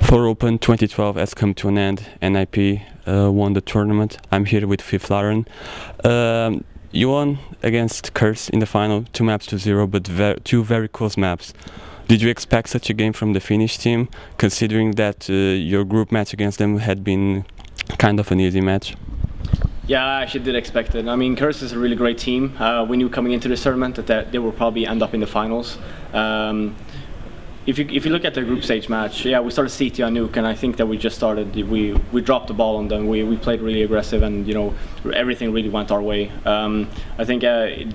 THOR Open 2012 has come to an end. NIP won the tournament. I'm here with Fifflaren. You won against Curse in the final, 2-0, but two very close maps. Did you expect such a game from the Finnish team, considering that your group match against them had been kind of an easy match? Yeah, I actually did expect it. I mean, Curse is a really great team. We knew coming into this tournament that they will probably end up in the finals. If you look at the group stage match, yeah, we started CT on Nuke, and I think that we we dropped the ball on them. We played really aggressive, and everything really went our way. I think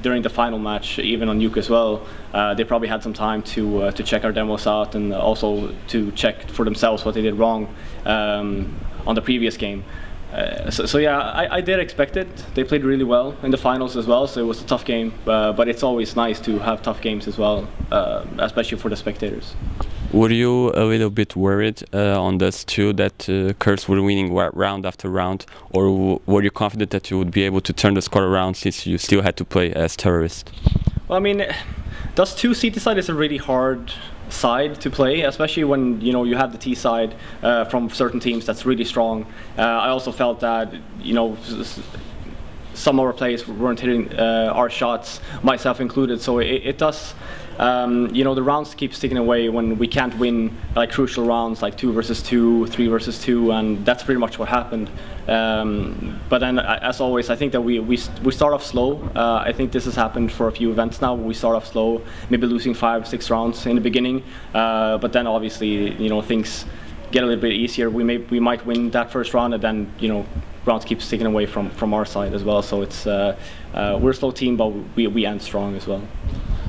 during the final match, even on Nuke as well, they probably had some time to check our demos out and also to check for themselves what they did wrong on the previous game. So yeah, I did expect it. They played really well in the finals as well, so it was a tough game. But it's always nice to have tough games as well, especially for the spectators. Were you a little bit worried on this too, that Curse were winning round after round, or were you confident that you would be able to turn the score around since you still had to play as terrorists? Well, I mean, those two CT side is a really hard side to play, especially when you have the T side from certain teams that's really strong. I also felt that some of our players weren't hitting our shots, myself included. So it does. The rounds keep sticking away when we can't win like crucial rounds like 2 versus 2, 3 versus 2, and that's pretty much what happened. But then, as always, I think that we start off slow. I think this has happened for a few events now. We start off slow, maybe losing 5 or 6 rounds in the beginning, but then obviously things get a little bit easier. We might win that first round, and then rounds keep sticking away from our side as well. So it's we're a slow team, but we end strong as well.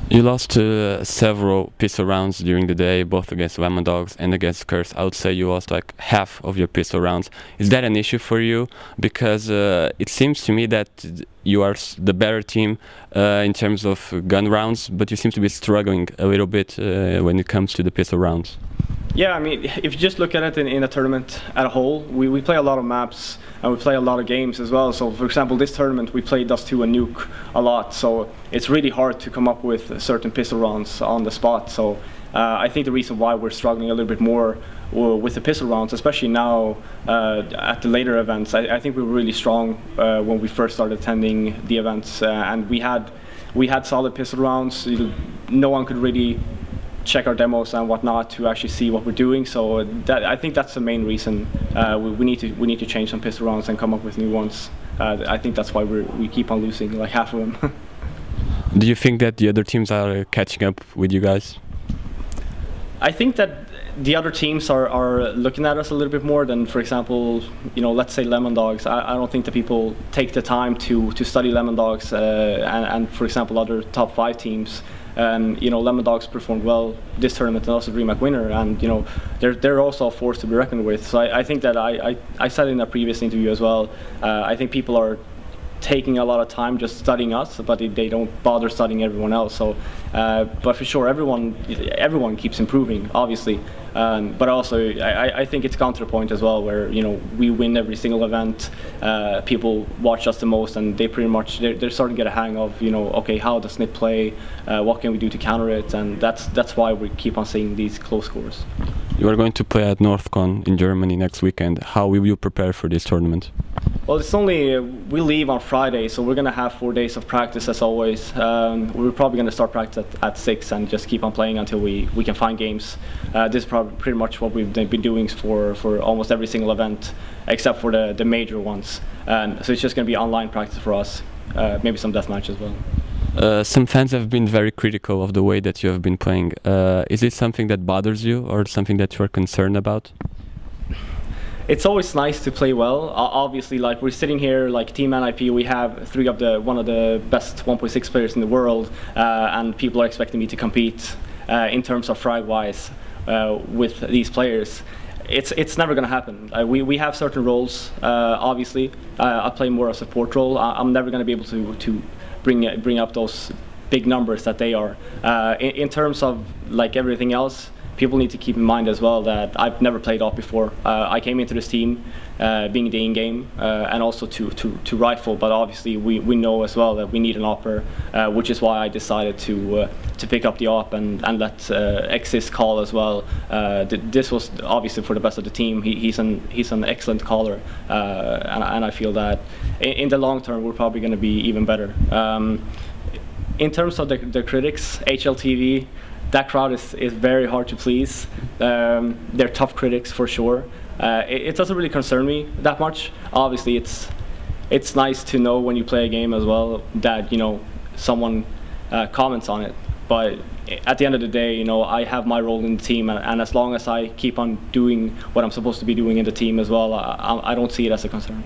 You lost several pistol rounds during the day, both against Lemon Dogs and against Curse. I would say you lost like half of your pistol rounds. Is that an issue for you? Because it seems to me that you are the better team in terms of gun rounds, but you seem to be struggling a little bit when it comes to the pistol rounds. Yeah, I mean, if you just look at it in a tournament as a whole, we play a lot of maps and we play a lot of games as well. So, for example, this tournament we played Dust 2 and Nuke a lot. So it's really hard to come up with certain pistol rounds on the spot. So I think the reason why we're struggling a little bit more with the pistol rounds, especially now at the later events, I think we were really strong when we first started attending the events, and we had solid pistol rounds. No one could really check our demos and whatnot to actually see what we're doing. So I think that's the main reason. We need to change some pistol rounds and come up with new ones. I think that's why we keep on losing like half of them. Do you think that the other teams are catching up with you guys? I think that the other teams are looking at us a little bit more than, for example, let's say Lemon Dogs. I don't think that people take the time to study Lemon Dogs and for example, other top 5 teams. Lemon Dogs performed well this tournament and also DreamHack winner, and they're also a force to be reckoned with. So I think that I said in a previous interview as well. I think people are taking a lot of time just studying us, but they don't bother studying everyone else. So, but for sure, everyone keeps improving, obviously. But also, I think it's counterpoint as well, where we win every single event. People watch us the most, and they pretty much they're starting to get a hang of okay, how does Snit play? What can we do to counter it? And that's why we keep on seeing these close scores. You are going to play at Northcon in Germany next weekend. How will you prepare for this tournament? Well, it's only we leave on Friday, so we're gonna have 4 days of practice as always. We're probably gonna start practice at 6 and just keep on playing until we can find games. This is probably pretty much what we've been doing for almost every single event, except for the major ones. So it's just gonna be online practice for us, maybe some deathmatch as well. Some fans have been very critical of the way that you have been playing. Is it something that bothers you, or something that you are concerned about? It's always nice to play well. Obviously, like we're sitting here, like Team NIP, we have one of the best 1.6 players in the world, and people are expecting me to compete in terms of frag-wise with these players. It's never going to happen. We have certain roles. Obviously, I play more a support role. I'm never going to be able to bring up those big numbers that they are. In terms of like everything else, people need to keep in mind as well that I've never played AWP before. I came into this team being the Ingame and also to rifle, but obviously we know as well that we need an AWPer, which is why I decided to pick up the AWP and let Exis call as well. This was obviously for the best of the team. He's an excellent caller, and I feel that in the long term we're probably going to be even better. In terms of the critics, HLTV, that crowd is very hard to please. They're tough critics for sure. It doesn't really concern me that much. Obviously, it's nice to know when you play a game as well that someone comments on it. But at the end of the day, I have my role in the team, and as long as I keep on doing what I'm supposed to be doing in the team as well, I don't see it as a concern.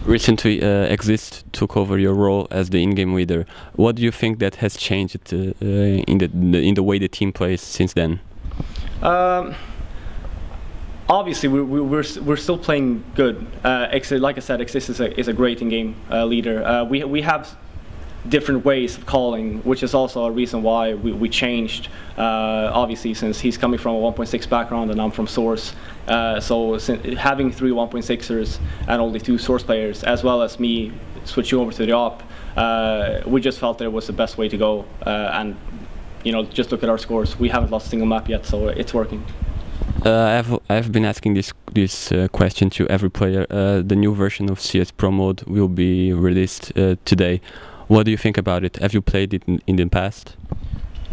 Recently, Exist took over your role as the in-game leader. What do you think that has changed in the way the team plays since then? Obviously, we're still playing good. Like I said, Exist is a great in-game leader. We have different ways of calling, which is also a reason why we changed. Obviously, since he's coming from a 1.6 background and I'm from Source, so having 3 1.6ers and only 2 Source players, as well as me switching over to the AWP, we just felt that it was the best way to go. And just look at our scores. We haven't lost a single map yet, so it's working. I've been asking this question to every player. The new version of CS Pro Mode will be released today. What do you think about it? Have you played it in the past?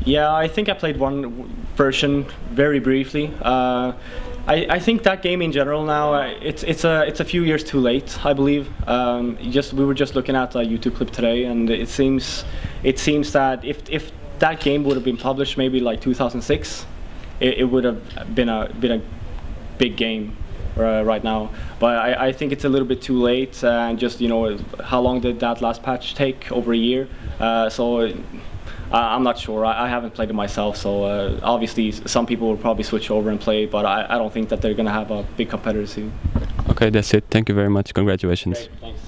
Yeah, I think I played one version very briefly. I think that game in general now it's a few years too late, I believe. We were just looking at a YouTube clip today, and it seems that if that game would have been published maybe like 2006, it would have been a big game right now. But I think it's a little bit too late, and just how long did that last patch take? Over a year. So I'm not sure. I haven't played it myself, so obviously some people will probably switch over and play, but I don't think that they're going to have a big competitor soon. Okay, that's it. Thank you very much. Congratulations. Great, thanks.